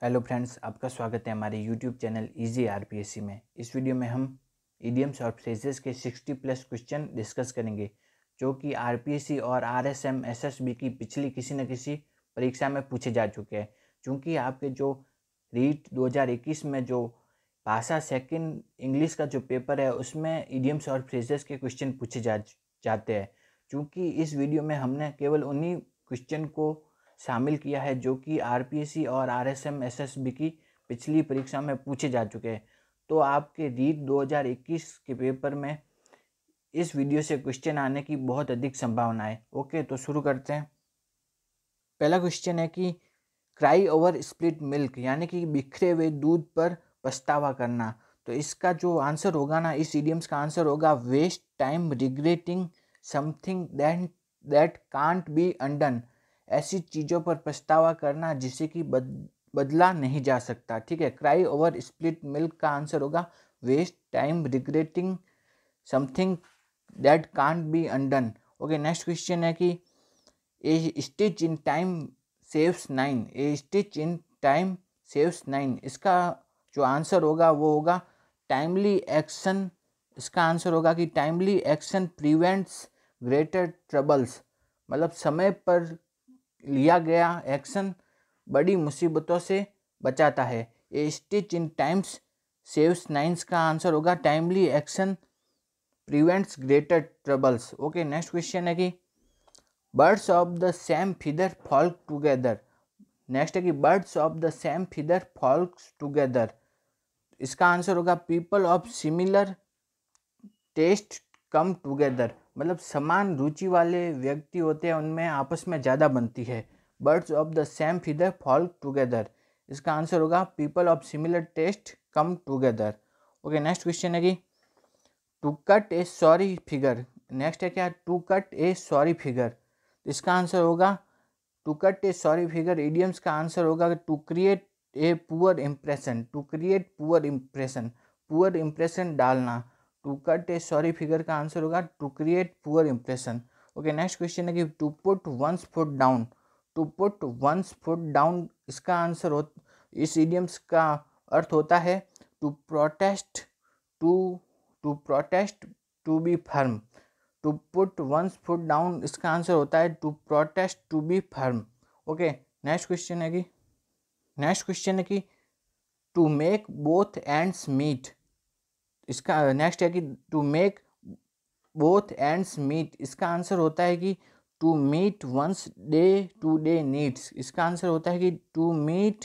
Hello friends, आपका स्वागत है हमारे यूट्यूब चैनल इजी आरपीएससी में। इस वीडियो में हम इडियम्स और फ्रेजेस के 60+ क्वेश्चन डिस्कस करेंगे जो कि आरपीएससी और आरएसएम एसएसबी की पिछली किसी न किसी परीक्षा में पूछे जा चुके हैं। चूँकि आपके जो रीट 2021 में जो भाषा सेकंड इंग्लिश का जो पेपर है उसमें इडियम्स और फ्रेजेस के क्वेश्चन पूछे जाते हैं। चूँकि इस वीडियो में हमने केवल उन्हीं क्वेश्चन को शामिल किया है जो कि आरपीएससी और आरएसएम एसएसबी की पिछली परीक्षा में पूछे जा चुके हैं। तो आपके रीट 2021 के पेपर में इस वीडियो से क्वेश्चन आने की बहुत अधिक संभावना है। ओके, तो शुरू करते हैं। पहला क्वेश्चन है कि क्राई ओवर स्प्लिट मिल्क, यानी कि बिखरे हुए दूध पर पछतावा करना। तो इसका जो आंसर होगा ना, इस इडियम्स का आंसर होगा waste time regretting something that can't be undone. ऐसी चीज़ों पर पछतावा करना जिसे कि बदला नहीं जा सकता। ठीक है, क्राई ओवर स्प्लिट मिल्क का आंसर होगा waste time regretting something that can't be undone. Okay, next question है कि a stitch in time saves 9। A stitch in time saves 9, इसका जो आंसर होगा वो होगा टाइमली एक्शन। इसका आंसर होगा कि timely action prevents greater troubles, मतलब समय पर लिया गया एक्शन बड़ी मुसीबतों से बचाता है। A stitch in times saves 9 का आंसर होगा timely action prevents greater troubles. Okay, next question है कि birds of the same feather flock together. Next है कि birds of the same feather flocks together, इसका आंसर होगा people of similar taste come together, मतलब समान रुचि वाले व्यक्ति होते हैं उनमें आपस में ज़्यादा बनती है। Birds of the same feather flock together, इसका आंसर होगा people of similar taste come together. Okay, next question है कि to cut a sorry figure. Next है क्या, to cut a sorry figure, इसका आंसर होगा to cut a sorry figure. Idioms का answer होगा to create a poor impression. To create poor impression, poor impression डालना। To cut a sorry figure का answer होगा to create poor impression. Okay, next question है कि to put one's foot down. To put one's foot down, इसका answer हो, इस idioms का अर्थ होता है to protest, to protest, to be firm. To put one's foot down, इसका आंसर होता है to protest, to be firm. Okay, next question है कि to make both ends meet. इसका नेक्स्ट है कि to make both ends meet, इसका answer होता है कि to meet one's day to day needs. इसका आंसर होता है कि to meet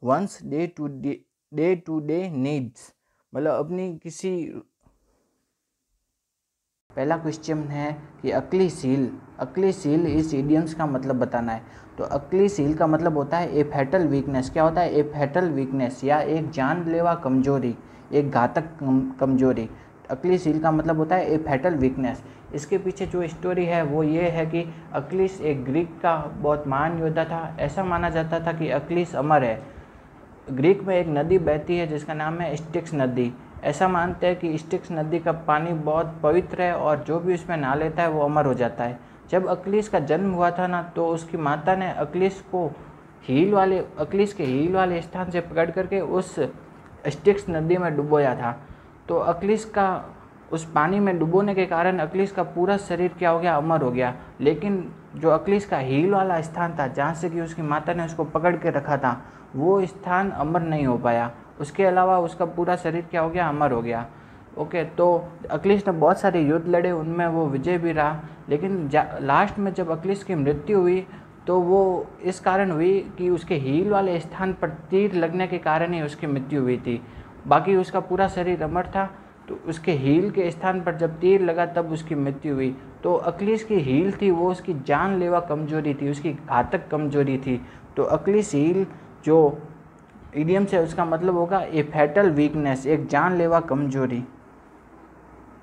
one's day to day needs, मतलब अपनी किसी। पहला क्वेश्चन है कि अक्ली सील इस इडियम्स का मतलब बताना है। तो अक्ली सील का मतलब होता है ए फैटल वीकनेस। क्या होता है? ए फैटल वीकनेस, या एक जानलेवा कमजोरी, एक घातक कमजोरी। अक्ली सील का मतलब होता है ए फैटल वीकनेस। इसके पीछे जो स्टोरी है वो ये है कि अक्लिस एक ग्रीक का बहुत महान योद्धा था। ऐसा माना जाता था कि अक्लिस अमर है। ग्रीक में एक नदी बहती है जिसका नाम है स्टिक्स नदी। ऐसा मानते हैं कि स्टिक्स नदी का पानी बहुत पवित्र है और जो भी उसमें नहा लेता है वो अमर हो जाता है। जब अक्लिस का जन्म हुआ था ना, तो उसकी माता ने अक्लिस के हील वाले स्थान से पकड़ करके उस स्टिक्स नदी में डुबोया था। तो अक्लिस का उस पानी में डुबोने के कारण अक्लिस का पूरा शरीर क्या हो गया? अमर हो गया। लेकिन जो अक्लिस का हील वाला स्थान था, जहाँ से कि उसकी माता ने उसको पकड़ के रखा था, वो स्थान अमर नहीं हो पाया। उसके अलावा उसका पूरा शरीर क्या हो गया? अमर हो गया। ओके, तो अक्लिस ने बहुत सारे युद्ध लड़े, उनमें वो विजय भी रहा। लेकिन लास्ट में जब अक्लिस की मृत्यु हुई तो वो इस कारण हुई कि उसके हील वाले स्थान पर तीर लगने के कारण ही उसकी मृत्यु हुई थी। बाकी उसका पूरा शरीर अमर था, तो उसके हील के स्थान पर जब तीर लगा तब उसकी मृत्यु हुई। तो अक्लिस की हील थी वो उसकी जानलेवा कमजोरी थी, उसकी घातक कमजोरी थी। तो अक्लिस हील जो इडियम से उसका मतलब होगा ए फैटल वीकनेस, एक जानलेवा कमजोरी।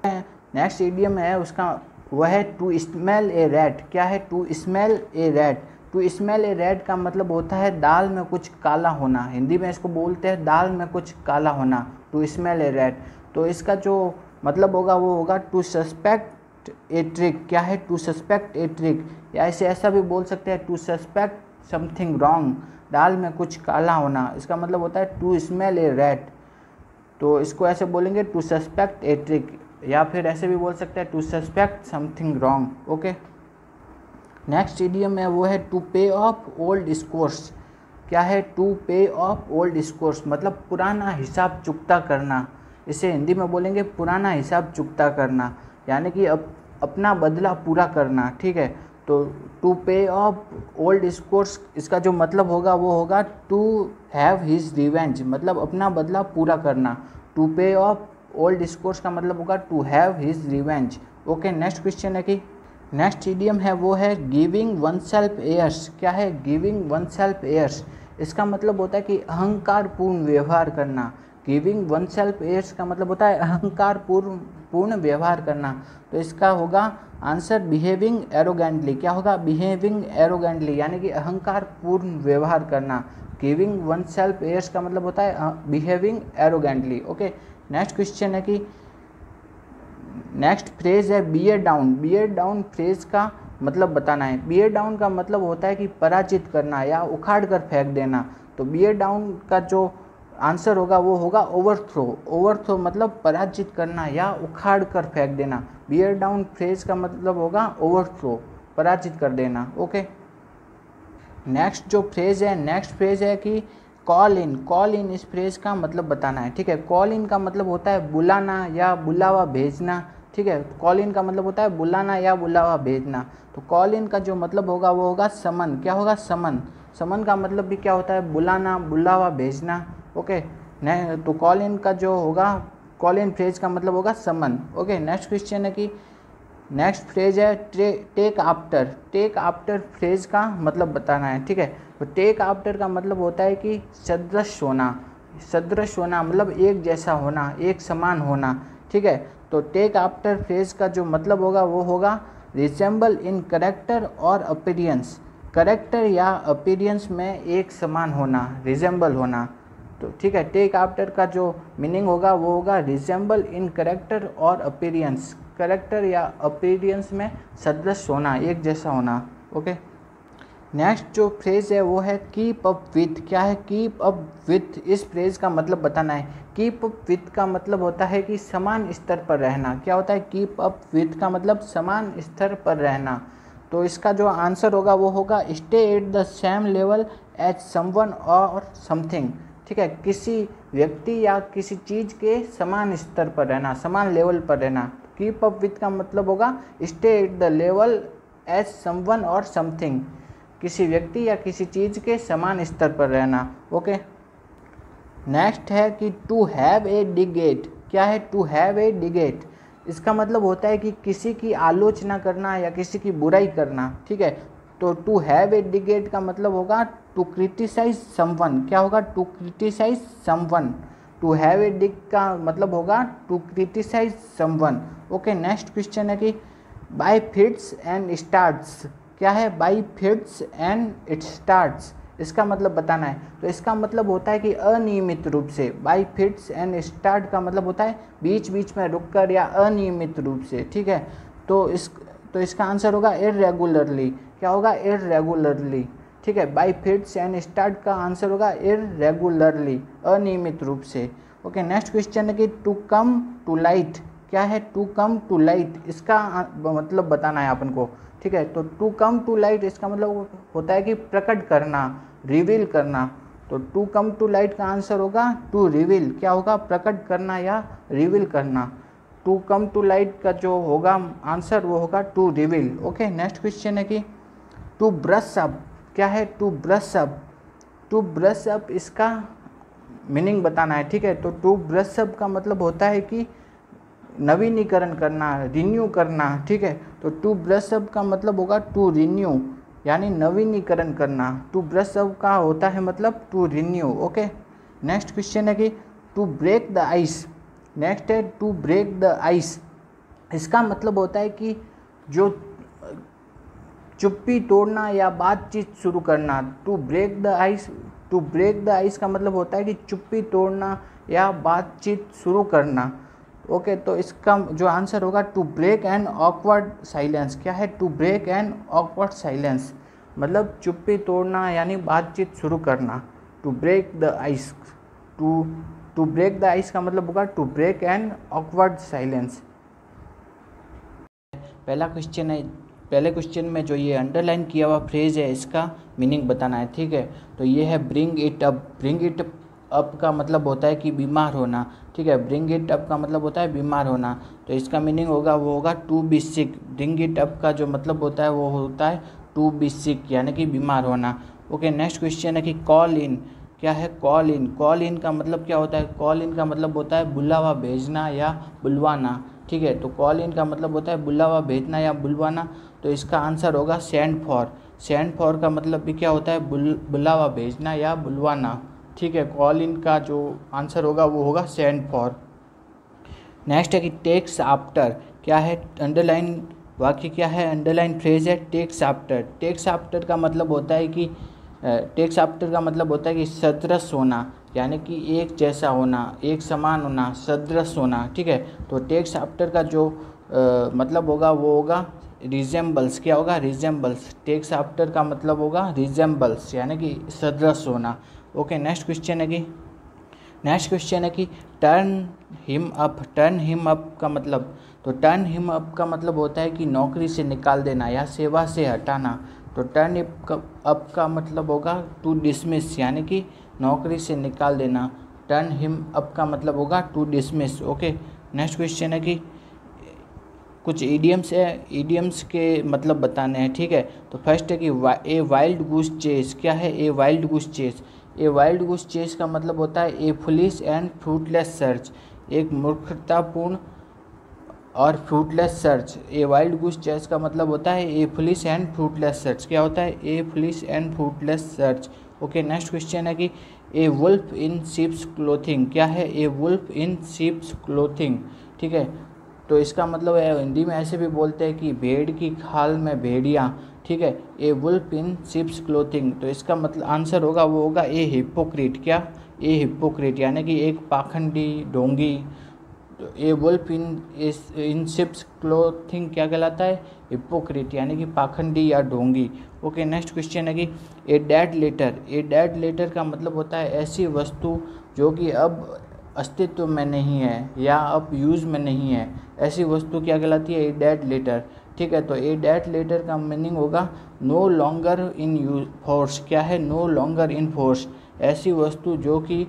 नेक्स्ट इडियम है उसका, वह है टू स्मेल ए रैट। क्या है? To smell a rat. To smell a rat का मतलब होता है दाल में कुछ काला होना। हिंदी में इसको बोलते हैं दाल में कुछ काला होना, टू स्मेल ए रैट। तो इसका जो मतलब होगा वो होगा टू सस्पेक्ट ए ट्रिक। क्या है? टू सस्पेक्ट ए ट्रिक, या इसे ऐसा भी बोल सकते हैं टू सस्पेक्ट समथिंग रॉन्ग, दाल में कुछ काला होना, इसका मतलब होता है टू स्मेल ए रैट। तो इसको ऐसे बोलेंगे टू सस्पेक्ट ए ट्रिक, या फिर ऐसे भी बोल सकते हैं to suspect something wrong. Okay, next idiom है वो है टू पे ऑफ ओल्ड स्कोर्स। क्या है? टू पे ऑफ ओल्ड स्कोर्स, मतलब पुराना हिसाब चुकता करना। इसे हिंदी में बोलेंगे पुराना हिसाब चुकता करना, यानी कि अपना बदला पूरा करना। ठीक है, तो टू पे ऑफ ओल्ड स्कोर्स, इसका जो मतलब होगा वो होगा टू हैव हिज रिवेंज, मतलब अपना बदला पूरा करना। टू पे ऑफ ओल्ड स्कोर्स का मतलब होगा to have his revenge. Okay, next question है कि नेक्स्ट इडियम है वो है गिविंग वन सेल्फ एयर्स। क्या है? गिविंग वन सेल्फ एयर्स, इसका मतलब होता है कि अहंकार पूर्ण व्यवहार करना। गिविंग वन सेल्फ एयर्स का मतलब होता है अहंकार पूर्ण व्यवहार करना। तो इसका होगा आंसर बिहेविंग एरोगेंटली। क्या होगा? बिहेविंग एरोगेंटली, यानी कि अहंकार पूर्ण व्यवहार करना। गिविंग वन सेल्फ एयर्स का मतलब होता है behaving arrogantly. Okay, next question है कि नेक्स्ट फ्रेज है beer down. Beer down phrase का मतलब बताना है। बियर डाउन का मतलब होता है कि पराजित करना या उखाड़ कर फेंक देना। तो बियर डाउन का जो आंसर होगा वो होगा ओवरथ्रो। ओवरथ्रो मतलब पराजित करना या उखाड़ कर फेंक देना। बियर डाउन फ्रेज का मतलब होगा ओवरथ्रो, पराजित कर देना। ओके, नेक्स्ट जो फ्रेज है, नेक्स्ट फ्रेज है कि कॉल इन। कॉल इन, इस फ्रेज का मतलब बताना है। ठीक है, कॉल इन का मतलब होता है बुलाना या बुलावा भेजना। ठीक है, कॉल इन का मतलब होता है बुलाना या बुलावा भेजना। तो कॉल इन का जो मतलब होगा वो होगा समन। क्या होगा? समन। समन का मतलब भी क्या होता है? बुलाना, बुलावा भेजना। ओके, तो कॉल इन का जो होगा, कॉल इन फ्रेज का मतलब होगा समन। ओके, नेक्स्ट क्वेश्चन है कि नेक्स्ट फ्रेज है take after. Take after phrase का मतलब बताना है। ठीक है, तो टेक आफ्टर का मतलब होता है कि सदृश होना। सदृश होना मतलब एक जैसा होना, एक समान होना। ठीक है, तो टेक आफ्टर फ्रेज का जो मतलब होगा वो होगा रिसेंबल इन करेक्टर और अपीयरेंस। करेक्टर या अपीयरेंस में एक समान होना, रिजेंबल होना। तो ठीक है, टेक आफ्टर का जो मीनिंग होगा वो होगा रिजेंबल इन करेक्टर और अपीयरेंस। करेक्टर या अपीयरेंस में सदृश होना, एक जैसा होना। ओके, नेक्स्ट जो फ्रेज है वो है कीप अप विथ। क्या है? कीप अप विथ, इस फ्रेज का मतलब बताना है। कीप अप विथ का मतलब होता है कि समान स्तर पर रहना। क्या होता है? कीप अप विथ का मतलब समान स्तर पर रहना। तो इसका जो आंसर होगा वो होगा stay at the same level as someone or something. ठीक है, किसी व्यक्ति या किसी चीज़ के समान स्तर पर रहना, समान लेवल पर रहना। कीप अप विथ का मतलब होगा stay at the level as someone or something, किसी व्यक्ति या किसी चीज़ के समान स्तर पर रहना। ओके, नेक्स्ट है कि टू हैव ए डिगेट। क्या है? टू हैव ए डिगेट, इसका मतलब होता है कि किसी की आलोचना करना या किसी की बुराई करना। ठीक है, तो टू हैव ए डिगेट का मतलब होगा टू क्रिटिसाइज समवन। क्या होगा? To criticize someone. To have a dig का मतलब होगा to criticize someone. Okay, next question है कि बाय फिट्स एंड स्टार्ट्स। क्या है? By fits and it starts, इसका मतलब बताना है। तो इसका मतलब होता है कि अनियमित रूप से। बाय फिट्स एंड स्टार्ट का मतलब होता है बीच बीच में रुककर या अनियमित रूप से। ठीक है, तो इसका आंसर होगा इररेगुलरली। क्या होगा? इररेगुलरली। ठीक है, बाय फिट्स एंड स्टार्ट का आंसर होगा इररेगुलरली, अनियमित रूप से। ओके, नेक्स्ट क्वेश्चन है कि टू कम टू लाइट। क्या है? टू कम टू लाइट, इसका मतलब बताना है अपन को। ठीक है, तो टू कम टू लाइट इसका मतलब होता है कि प्रकट करना, रिवील करना। तो टू कम टू लाइट का आंसर होगा टू रिवील। क्या होगा? प्रकट करना या रिवील करना। टू कम टू लाइट का जो होगा आंसर वो होगा to reveal. Okay, next question है कि टू ब्रश अप। क्या है? To brush up. To brush up, इसका मीनिंग बताना है। ठीक है, तो टू ब्रश अप का मतलब होता है कि नवीनीकरण करना, रिन्यू करना। ठीक है, तो टू ब्रश अप का मतलब होगा टू रिन्यू, यानी नवीनीकरण करना। टू ब्रश अप का होता है मतलब to renew. Okay, next question है कि to break the ice. Next है टू ब्रेक द आइस, इसका मतलब होता है कि जो चुप्पी तोड़ना या बातचीत शुरू करना। To break the ice, to break the ice का मतलब होता है कि चुप्पी तोड़ना या बातचीत शुरू करना। ओके, तो इसका जो आंसर होगा to break an awkward silence. क्या है? To break an awkward silence. मतलब चुप्पी तोड़ना यानी बातचीत शुरू करना। To break the ice, to break the ice का मतलब होगा to break an awkward silence. पहले क्वेश्चन में जो ये अंडरलाइन किया हुआ फ्रेज है इसका मीनिंग बताना है, ठीक है। तो ये है bring it up. Bring it up का मतलब होता है कि बीमार होना, ठीक है। ब्रिंग इट अप का मतलब होता है बीमार होना, तो इसका मीनिंग होगा वो होगा to be sick. Bring it up का जो मतलब होता है वो होता है टू बी सिक यानी कि बीमार होना। ओके, नेक्स्ट क्वेश्चन है कि कॉल इन। क्या है कॉल इन? कॉल इन का मतलब क्या होता है? कॉल इन का मतलब होता है बुलावा भेजना या बुलवाना, ठीक है। तो कॉल इन का मतलब होता है बुलावा भेजना या बुलवाना, तो इसका आंसर होगा सेंड फॉर। सेंड फॉर का मतलब भी क्या होता है? बुलावा भेजना या बुलवाना, ठीक है। कॉल इन का जो आंसर होगा वो होगा सेंड फॉर। नेक्स्ट है कि टेक्स आफ्टर। क्या है अंडरलाइन वाक्य? क्या है अंडरलाइन फ्रेज है टेक्स आफ्टर। टेक्स आफ्टर का मतलब होता है कि सदृश होना, यानी कि एक जैसा होना, एक समान होना, सदृश होना, ठीक है। तो टेक्स आफ्टर का जो मतलब होगा वो होगा रिजेम्बल्स। क्या होगा? रिजेम्बल्स। टेक्स आफ्टर का मतलब होगा रिजेम्बल्स यानी कि सदृश होना। ओके, नेक्स्ट क्वेश्चन है कि turn him up. Turn him up का मतलब, तो टर्न हिम अप का मतलब होता है कि नौकरी से निकाल देना या सेवा से हटाना। तो टर्न अप का मतलब होगा टू डिसमिस यानी कि नौकरी से निकाल देना। टर्न हिम अप का मतलब होगा to dismiss. Okay, next question है कि कुछ ईडियम्स है, ईडियम्स के मतलब बताने हैं, ठीक है। तो फर्स्ट है कि ए वाइल्ड गूस चेस। क्या है a wild goose chase? A wild goose chase का मतलब होता है a foolish and fruitless search. एक मूर्खतापूर्ण और fruitless search. A wild goose chase का मतलब होता है a foolish and fruitless search. क्या होता है? A foolish and fruitless search. Okay, next question है कि a wolf in sheep's clothing. क्या है a wolf in sheep's clothing, ठीक है। तो इसका मतलब है, हिंदी में ऐसे भी बोलते हैं कि भेड़ की खाल में भेड़िया, ठीक है। A wolf in sheep's clothing, तो इसका मतलब आंसर होगा वो होगा ए हिपोक्रेट। क्या? ए हिपोक्रेट यानी कि एक पाखंडी, ढोंगी। तो ए वुल्फ इन शीप्स क्लोथिंग क्या कहलाता है? हिपोक्रेट यानी कि पाखंडी या ढोंगी। ओके, नेक्स्ट क्वेश्चन है कि a dead letter. A dead letter का मतलब होता है ऐसी वस्तु जो कि अब अस्तित्व में नहीं है या अब यूज़ में नहीं है, ऐसी वस्तु क्या कहलाती है? ए डेड लेटर, ठीक है। तो ए डेड लेटर का मीनिंग होगा no longer in use force. क्या है? नो लॉन्गर इन फोर्स, ऐसी वस्तु जो कि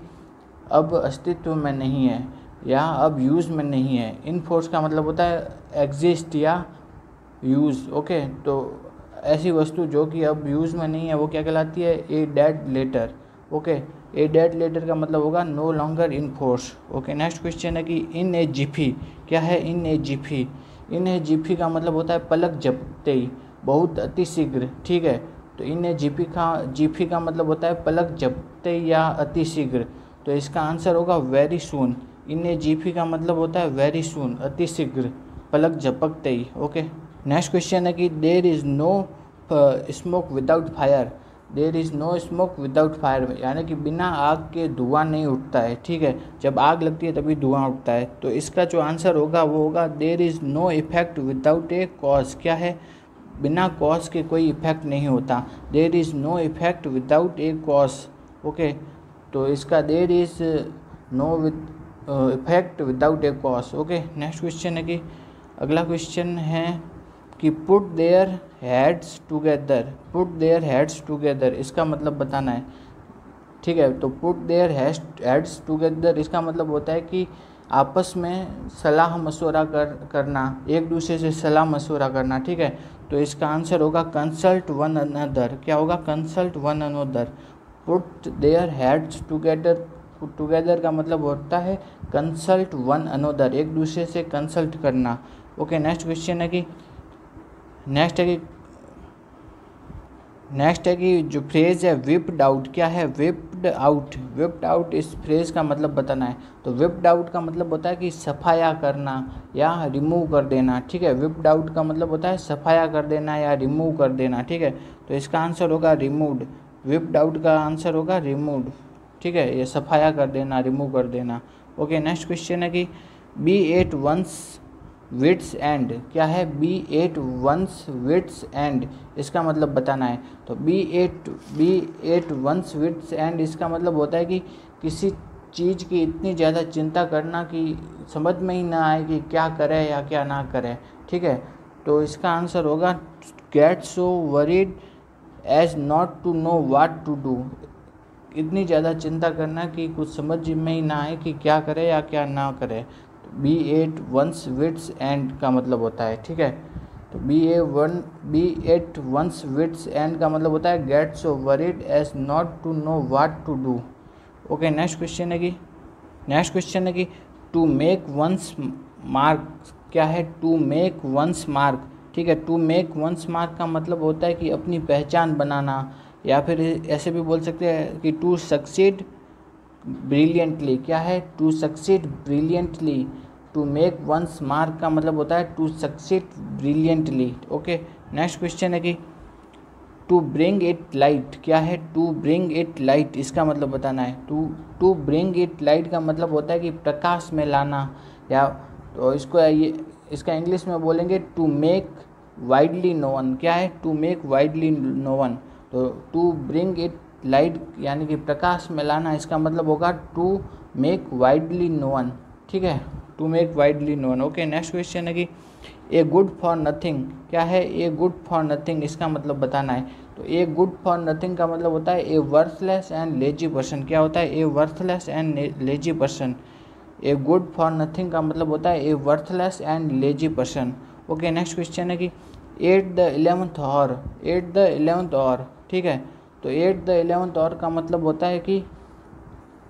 अब अस्तित्व में नहीं है या अब यूज़ में नहीं है। इन फोर्स का मतलब होता है एग्जिस्ट या यूज़। ओके, तो ऐसी वस्तु जो कि अब यूज़ में नहीं है वो क्या कहलाती है? A dead letter. Okay, a dead letter का मतलब होगा no longer in force. Okay, next question है कि इन ए जिफी। क्या है इन ए जिफी? इन ए जिफी का मतलब होता है पलक झपकते ही, बहुत अतिशीघ्र, ठीक है। तो इन ए जिफी का मतलब होता है पलक झपकते ही या अतिशीघ्र, तो इसका आंसर होगा वेरी सून। इन ए जिफी का मतलब होता है वेरी सून, अतिशीघ्र, पलक झपकते ही। ओके, नेक्स्ट क्वेश्चन है कि there is no smoke without fire. There is no smoke without fire यानी कि बिना आग के धुआं नहीं उठता है, ठीक है। जब आग लगती है तभी धुआं उठता है, तो इसका जो आंसर होगा वो होगा there is no effect without a cause. क्या है? बिना कॉज के कोई इफेक्ट नहीं होता। There is no effect without a cause. Okay, तो इसका there is no effect without a cause. Okay, next question है कि अगला क्वेश्चन है कि पुट देयर हेड्स टुगेदर। पुट देयर हेड्स टुगेदर इसका मतलब बताना है, ठीक है। तो पुट देयर हेड्स टुगेदर इसका मतलब होता है कि आपस में सलाह मशवरा करना, एक दूसरे से सलाह मशवरा करना, ठीक है। तो इसका आंसर होगा कंसल्ट वन अनदर। क्या होगा? Consult one another. Put their heads together, together का मतलब होता है कंसल्ट वन अनदर, एक दूसरे से कंसल्ट करना। ओके, नेक्स्ट क्वेश्चन है कि नेक्स्ट है कि जो फ्रेज है विप्ड आउट। क्या है? Whipped out. विप्ड आउट इस फ्रेज का मतलब बताना है। तो विप्ड आउट का मतलब होता है कि सफाया करना या रिमूव कर देना, ठीक है। विप्ड आउट का मतलब होता है सफाया कर देना या रिमूव कर देना, ठीक है। तो इसका आंसर होगा रिमूव्ड। विप्ड आउट का आंसर होगा रिमूव्ड, ठीक है। ये सफाया कर देना, रिमूव कर देना। ओके, नेक्स्ट क्वेश्चन है कि be at one's wits end, क्या है, be at one's wits end, इसका मतलब बताना है। तो be at one's wits end इसका मतलब होता है कि किसी चीज़ की इतनी ज़्यादा चिंता करना कि समझ में ही ना आए कि क्या करे या क्या ना करे, ठीक है। तो इसका आंसर होगा get so worried as not to know what to do, इतनी ज़्यादा चिंता करना कि कुछ समझ में ही ना आए कि क्या करे या क्या ना करे। तो be at one's wits end का मतलब होता है, ठीक है। तो be at one's wits end का मतलब होता है get so worried as not to know what to do. Okay, next question है कि टू मेक वंस मार्क, क्या है, टू मेक वंस मार्क, ठीक है। टू मेक वंस मार्क का मतलब होता है कि अपनी पहचान बनाना, या फिर ऐसे भी बोल सकते हैं कि टू सक्सीड ब्रिलियंटली, क्या है, to succeed brilliantly. To make one's mark का मतलब होता है to succeed brilliantly. Okay, next question है कि टू ब्रिंग इट लाइट, क्या है, टू ब्रिंग इट लाइट, इसका मतलब बताना है। टू ब्रिंग इट लाइट का मतलब होता है कि प्रकाश में लाना, या तो इसका इंग्लिश में बोलेंगे टू मेक वाइडली नोन, क्या है, टू मेक वाइडली नोन। तो टू ब्रिंग इट लाइट यानी कि प्रकाश में लाना, इसका मतलब होगा टू मेक वाइडली नोन, ठीक है, to make widely known. Okay, next question है कि ए गुड फॉर नथिंग, क्या है, ए गुड फॉर नथिंग, इसका मतलब बताना है। तो ए गुड फॉर नथिंग का मतलब होता है a worthless and lazy person, क्या होता है, a worthless and lazy person. A good for nothing का मतलब होता है a worthless and lazy person. Okay, next question है कि at the 11th hour, at the 11th hour, ठीक है। तो एट द 11th आवर का मतलब होता है कि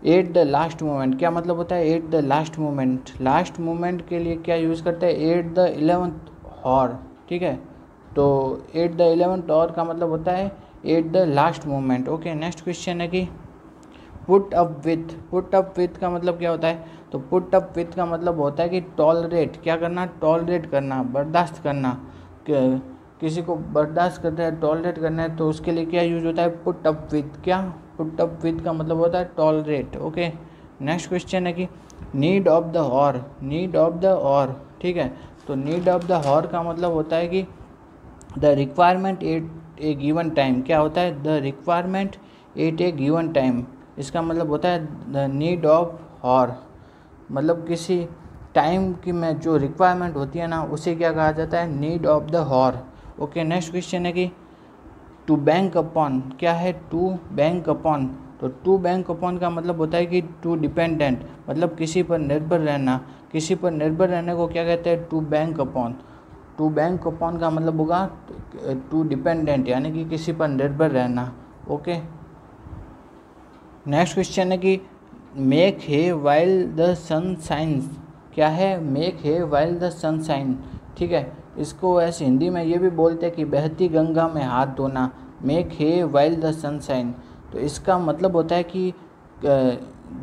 एट द लास्ट मोमेंट, क्या मतलब होता है, at the last moment. Last moment के लिए क्या यूज़ करते हैं, एट द 11th आवर, ठीक है। तो एट द 11th आवर का मतलब होता है at the last moment. Okay, next question है कि पुट अप विथ का मतलब क्या होता है। तो पुट अप विथ का मतलब होता है कि टॉलरेट, क्या करना, टॉलरेट करना, बर्दाश्त करना, किसी को बर्दाश्त करते हैं, टॉलरेट करना है, तो उसके लिए क्या यूज होता है, पुट अप विथ, क्या, पुट अप विथ का मतलब होता है टॉलरेट। ओके, नेक्स्ट क्वेश्चन है कि need of the hour, need of the hour, ठीक है। तो नीड ऑफ द हॉर का मतलब होता है कि the requirement eight A given time, क्या होता है, the requirement eight A given time, इसका मतलब होता है द नीड ऑफ हॉर, मतलब किसी टाइम की में जो रिक्वायरमेंट होती है ना, उसे क्या कहा जाता है, need of the hour. Okay, next question है कि टू बैंक अपॉन, क्या है, टू बैंक अपॉन। तो टू बैंक अपॉन का मतलब होता है कि टू डिपेंडेंट, मतलब किसी पर निर्भर रहना, किसी पर निर्भर रहने को क्या कहते हैं, to bank upon. To bank upon का मतलब होगा टू डिपेंडेंट यानी कि किसी पर निर्भर रहना। ओके, नेक्स्ट क्वेश्चन है कि make hay while the sun shines, क्या है, make hay while the sun shine, ठीक है। इसको ऐसे हिंदी में ये भी बोलते हैं कि बहती गंगा में हाथ धोना, make hay while the sun shine. तो इसका मतलब होता है कि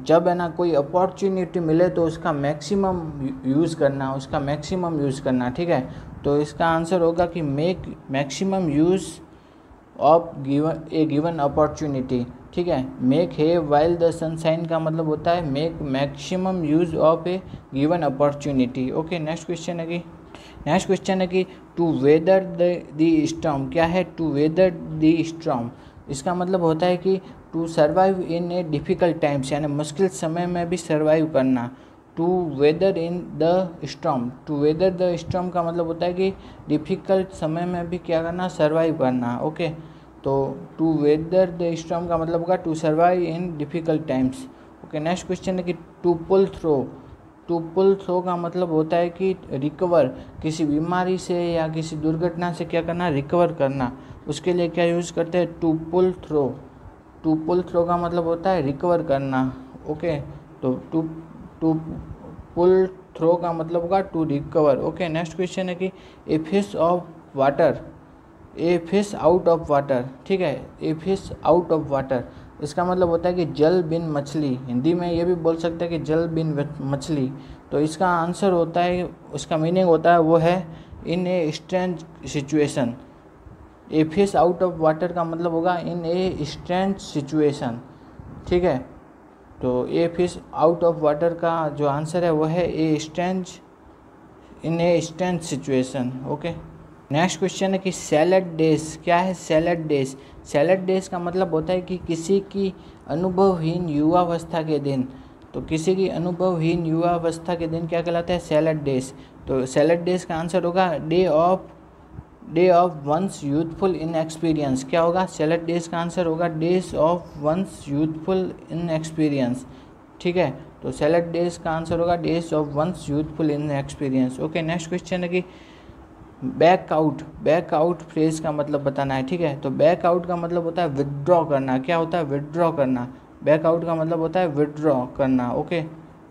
जब है ना कोई अपॉर्चुनिटी मिले तो उसका मैक्सिमम यूज़ करना, उसका मैक्सिमम यूज़ करना, ठीक है। तो इसका आंसर होगा कि make maximum use of given opportunity, ठीक है। Make hay while the sunshine का मतलब होता है make maximum use of a given opportunity. Okay, next question है कि टू वेदर द स्टॉर्म, क्या है, टू वेदर द स्टॉर्म, इसका मतलब होता है कि to survive in a difficult times, यानी मुश्किल समय में भी सर्वाइव करना। To weather in the storm, to weather the storm का मतलब होता है कि डिफ़िकल्ट समय में भी क्या करना, सर्वाइव करना। ओके, तो टू वेदर द स्टॉर्म का मतलब होगा to survive in difficult times. Okay, next question है कि to pull through, to pull through का मतलब होता है कि रिकवर, किसी बीमारी से या किसी दुर्घटना से क्या करना, रिकवर करना। उसके लिए क्या यूज़ करते हैं, to pull through. To pull through का मतलब होता है रिकवर करना। ओके, तो टू पुल थ्रो का मतलब होगा to recover. Okay, next question है कि a fish of water, a fish out of water, ठीक है। A fish out of water, इसका मतलब होता है कि जल बिन मछली, हिंदी में ये भी बोल सकते हैं कि जल बिन मछली। तो इसका आंसर होता है, उसका मीनिंग होता है वो है in a strange situation. A fish out of water का मतलब होगा इन ए स्ट्रेंज सिचुएशन, ठीक है। तो a fish out of water का जो आंसर है वो है a strange in a stance situation. Okay, next question है कि सैलड डेज क्या है। सैलड डेज, सैलड डेज का मतलब होता है कि किसी की अनुभवहीन युवावस्था के दिन। तो किसी की अनुभवहीन युवावस्था के दिन क्या कहलाता है, सैलड डेज। तो सैलड डेज का आंसर होगा day of one's youthful in experience. क्या होगा, सैलड डेज का आंसर होगा days of one's youthful in experience. ठीक है, तो सैलड डेज का आंसर होगा days of one's youthful in experience. Okay, next question है कि बैकआउट फ्रेज का मतलब बताना है। ठीक है, तो बैकआउट का मतलब होता है विदड्रॉ करना। क्या होता है, विदड्रॉ करना। बैकआउट का मतलब होता है विदड्रॉ करना। ओके,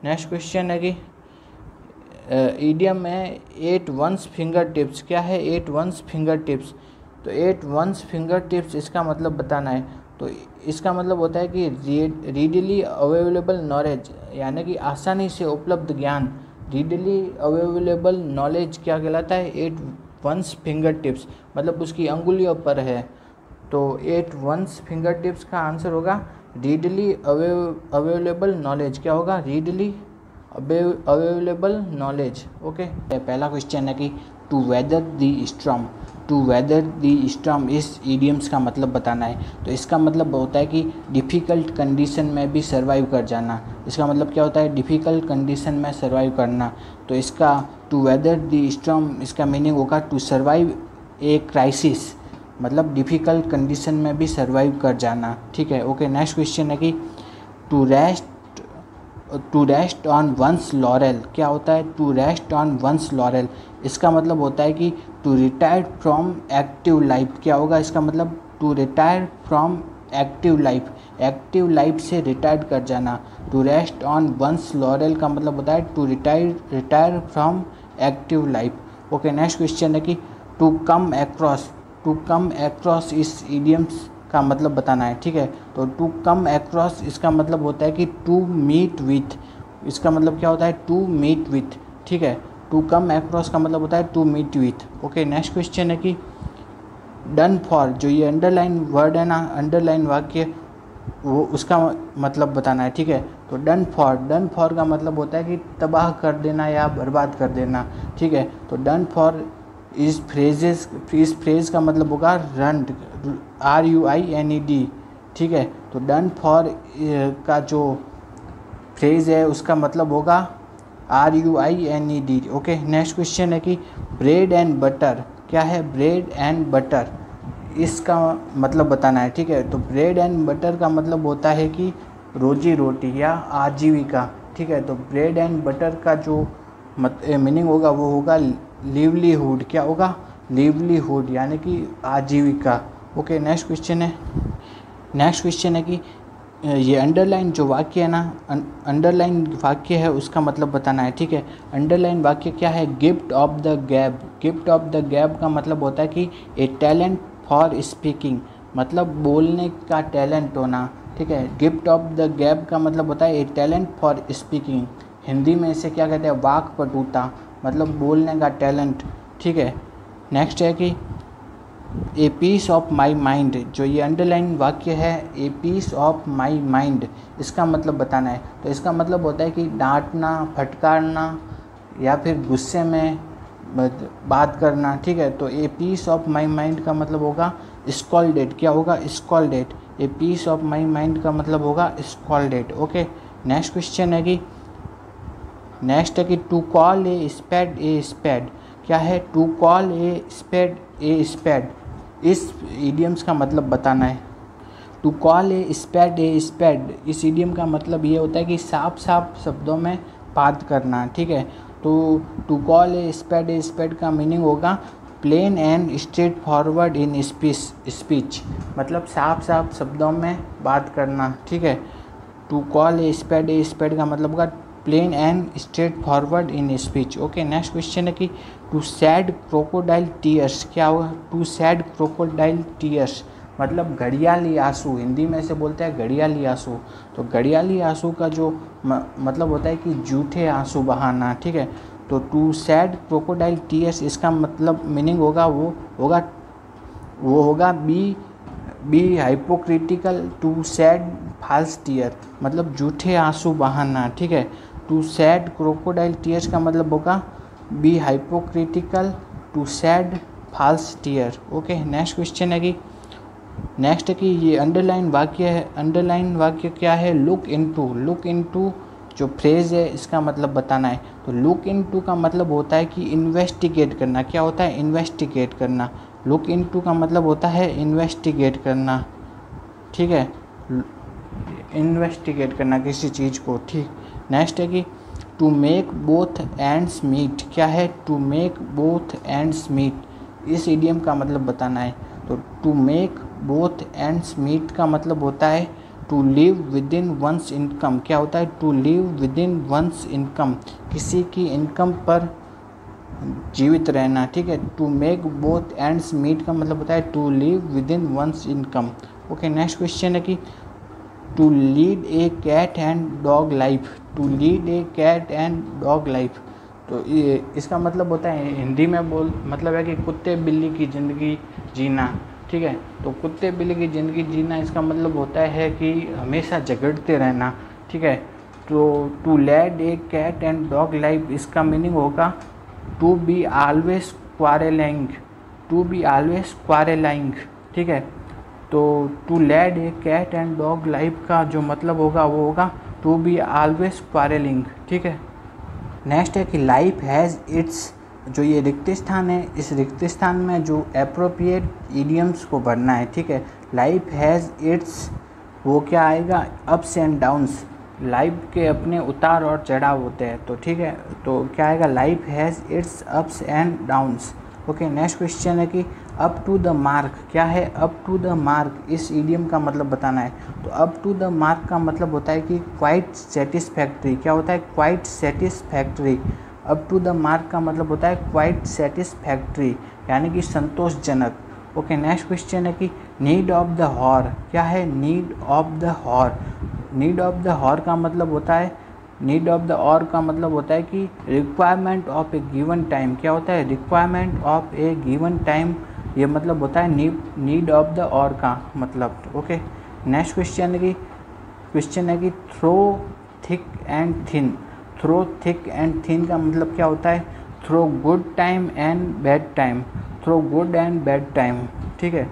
नेक्स्ट क्वेश्चन है कि ईडियम में 8 वंस फिंगर टिप्स। क्या है, 8 वंस फिंगर टिप्स। तो 8 वंस फिंगर टिप्स इसका मतलब बताना है। तो इसका मतलब होता है कि रीडली अवेलेबल नॉलेज, यानी कि आसानी से उपलब्ध ज्ञान। रीडली अवेलेबल नॉलेज क्या कहलाता है, 8 वंस फिंगर टिप्स, मतलब उसकी अंगुलियों पर है। तो 8 वंस फिंगर टिप्स का आंसर होगा रीडली अवेलेबल नॉलेज। क्या होगा, रीडली अवेलेबल नॉलेज। ओके, पहला क्वेश्चन है कि to weather the storm. To weather the storm इस इडियम्स का मतलब बताना है। तो इसका मतलब होता है कि डिफ़िकल्ट कंडीशन में भी सर्वाइव कर जाना। इसका मतलब क्या होता है, डिफ़िकल्ट कंडीशन में सर्वाइव करना। तो इसका टू वेदर द स्टॉर्म इसका मीनिंग होगा टू सर्वाइव ए क्राइसिस, मतलब डिफ़िकल्ट कंडीशन में भी सर्वाइव कर जाना। ठीक है, ओके, नेक्स्ट क्वेश्चन है कि to rest on one's laurel. क्या होता है, to rest on one's laurel. इसका मतलब होता है कि to retire from active life. क्या होगा इसका मतलब, to retire from active life, active life से रिटायर कर जाना। To rest on one's laurel का मतलब होता है to retire from active life. Okay, next question है कि टू कम एक्क्रॉस इस इडियम्स का मतलब बताना है। ठीक है, तो टू कम एक्क्रॉस इसका मतलब होता है कि टू मीट विथ। इसका मतलब क्या होता है, टू मीट विथ। ठीक है, टू कम एक्क्रॉस का मतलब होता है to meet with. Okay, next question है कि डन फॉर, जो ये अंडरलाइन वर्ड है ना, अंडरलाइन वाक्य, वो उसका मतलब बताना है। ठीक है, तो डन फॉर का मतलब होता है कि तबाह कर देना या बर्बाद कर देना। ठीक है, तो डन फॉर इस फ्रेज का मतलब होगा रन, RUINED। ठीक है, तो डन फॉर का जो फ्रेज है उसका मतलब होगा RUINED। ओके, नेक्स्ट क्वेश्चन है कि ब्रेड एंड बटर। क्या है, ब्रेड एंड बटर, इसका मतलब बताना है। ठीक है, तो ब्रेड एंड बटर का मतलब होता है कि रोजी रोटी या आजीविका। ठीक है, तो ब्रेड एंड बटर का जो मीनिंग होगा वो होगा लिवलीहुड। क्या होगा, लिवलीहुड, यानी कि आजीविका। ओके, नेक्स्ट क्वेश्चन है कि ये अंडरलाइन जो वाक्य है ना, अंडरलाइन वाक्य है उसका मतलब बताना है। ठीक है, अंडरलाइन वाक्य क्या है, गिफ्ट ऑफ द गैब। गिफ्ट ऑफ द गैब का मतलब होता है कि ए टैलेंट फॉर स्पीकिंग, मतलब बोलने का टैलेंट होना। ठीक है, गिफ्ट ऑफ द गैब का मतलब होता है ए टैलेंट फॉर स्पीकिंग। हिंदी में इसे क्या कहते हैं, वाक पटुता, मतलब बोलने का टैलेंट। ठीक है, नेक्स्ट है कि a piece of my mind. जो ये अंडरलाइन वाक्य है, a piece of my mind, इसका मतलब बताना है। तो इसका मतलब होता है कि डांटना, फटकारना या फिर गुस्से में बात करना। ठीक है, तो a piece of my mind का मतलब होगा स्कॉल्डेड। क्या होगा, scolded. A piece of my mind का मतलब होगा स्कॉल्डेड। ओके, नेक्स्ट क्वेश्चन है कि to call a spade a spade. क्या है, टू कॉल ए स्पेड, इस इडियम्स का मतलब बताना है। टू कॉल ए स्पेड, इस इडियम का मतलब ये होता है कि साफ शब्दों में बात करना। ठीक है, तो टू कॉल ए स्पेड का मीनिंग होगा plain and straightforward in speech, मतलब साफ शब्दों में बात करना। ठीक है, टू कॉल ए स्पेड का मतलब होगा plain and straightforward in speech. Okay, next question है कि टू सैड क्रोकोडाइल टीयर्स। क्या होगा, टू सैड क्रोकोडाइल टीयर्स, मतलब घड़ियाली आंसू। हिंदी में से बोलते हैं घड़ियाली आंसू। तो घड़ियाली आंसू का जो मतलब होता है कि झूठे आंसू बहाना। ठीक है, तो टू सैड क्रोकोडाइल टीयर्स इसका मतलब मीनिंग होगा वो होगा be hypocritical to shed false tear, मतलब झूठे आंसू बहाना। ठीक है, टू सैड क्रोकोडाइल टीयर्स का मतलब होगा be hypocritical, to shed, false tear. Okay, next question है कि नेक्स्ट है कि ये अंडरलाइन वाक्य है, अंडरलाइन वाक्य क्या है? लुक इनटू, लुक इनटू जो फ्रेज है इसका मतलब बताना है। तो लुक इनटू का मतलब होता है कि इन्वेस्टिगेट करना। क्या होता है? इन्वेस्टिगेट करना। लुक इनटू का मतलब होता है इन्वेस्टिगेट करना, ठीक है, इन्वेस्टिगेट करना किसी चीज़ को, ठीक। नेक्स्ट है कि to make both ends meet. क्या है? To make both ends meet, इस इडियम का मतलब बताना है। तो to make both ends meet का मतलब होता है to live within one's income. क्या होता है? To live within one's income, किसी की इनकम पर जीवित रहना, ठीक है। To make both ends meet का मतलब होता है to live within one's income. Okay, next question है कि to lead a cat and dog life, to lead a cat and dog life. तो ये इसका मतलब होता है हिंदी में मतलब है कि कुत्ते बिल्ली की ज़िंदगी जीना, ठीक है। तो कुत्ते बिल्ली की ज़िंदगी जीना इसका मतलब होता है कि हमेशा झगड़ते रहना, ठीक है। तो to lead a cat and dog life इसका मीनिंग होगा to be always quarrelling, to be always quarrelling, ठीक है। तो to lead a cat and dog life का जो मतलब होगा वो होगा टू बी ऑलवेज क्वारेलिंग, ठीक है। नेक्स्ट है कि लाइफ हैज़ इट्स, जो ये रिक्त स्थान है, इस रिक्त स्थान में जो एप्रोप्रिएट इडियम्स को भरना है, ठीक है। लाइफ हैज़ इट्स, वो क्या आएगा? Ups and downs. लाइफ के अपने उतार और चढ़ाव होते हैं, तो ठीक है, तो क्या आएगा? Life has its ups and downs. Okay, next question है कि अप टू द मार्क। क्या है? अप टू द मार्क, इस इडियम का मतलब बताना है। तो अप टू द मार्क का मतलब होता है कि क्वाइट सेटिस्फैक्ट्री। क्या होता है? Quite satisfactory. Up to the mark का मतलब होता है क्वाइट सेटिस्फैक्ट्री, यानी कि संतोषजनक। ओके, नेक्स्ट क्वेश्चन है कि नीड ऑफ द हॉर। क्या है? Need of the hour. Need of the hour का मतलब होता है, नीड ऑफ द और का मतलब होता है कि requirement of a given time. क्या होता है? Requirement of a given time, ये मतलब होता है नीड ऑफ द और का मतलब। ओके, नेक्स्ट क्वेश्चन है कि through thick and thin. Through thick and thin का मतलब क्या होता है? Through good time and bad time, through good and bad time, ठीक है,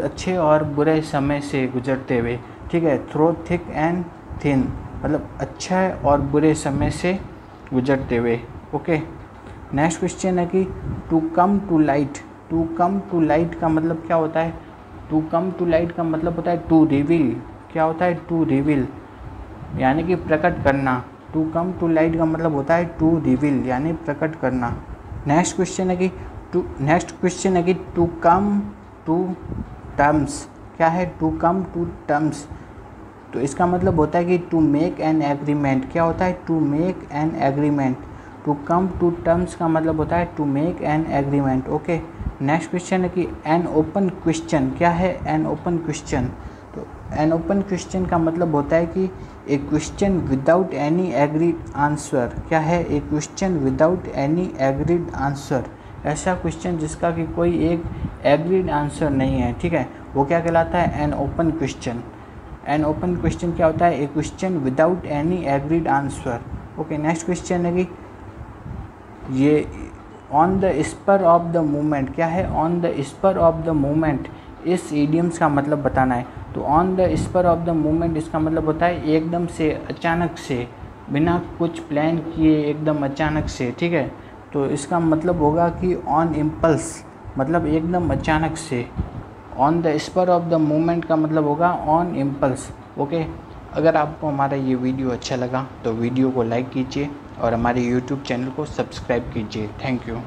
अच्छे और बुरे समय से गुजरते हुए, ठीक है। थ्रो थिक एंड थिन मतलब अच्छा और बुरे समय से गुजरते हुए। ओके, नेक्स्ट क्वेश्चन है कि to come to light. To come to light का मतलब क्या होता है? टू कम टू लाइट का मतलब होता है टू रिवील। क्या होता है? टू रिवील, यानी कि प्रकट करना। टू कम टू लाइट का मतलब होता है टू रिवील, यानी प्रकट करना। नेक्स्ट क्वेश्चन है कि टू कम टू टर्म्स। क्या है? टू कम टू टर्म्स, तो इसका मतलब होता है कि टू मेक एन एग्रीमेंट। क्या होता है? To make an agreement. To come to terms का मतलब होता है to make an agreement. Okay, next question है कि एन ओपन क्वेश्चन। क्या है? An open question. तो एन ओपन क्वेश्चन का मतलब होता है कि a question without any agreed answer. क्या है? A question without any agreed answer, ऐसा क्वेश्चन जिसका कि कोई एक एग्रीड आंसर नहीं है, ठीक है, वो क्या कहलाता है? An open question. An open question क्या होता है? A question without any agreed answer. Okay, next question है कि ये on the spur of the moment. क्या है? On the spur of the moment, इस इडियम्स का मतलब बताना है। तो on the spur of the moment इसका मतलब होता है एकदम से, अचानक से, बिना कुछ प्लान किए, एकदम अचानक से, ठीक है। तो इसका मतलब होगा कि ऑन इम्पल्स, मतलब एकदम अचानक से। On the spur of the moment का मतलब होगा ऑन इम्पल्स। ओके, अगर आपको हमारा ये वीडियो अच्छा लगा तो वीडियो को लाइक कीजिए और हमारे यूट्यूब चैनल को सब्सक्राइब कीजिए। Thank you.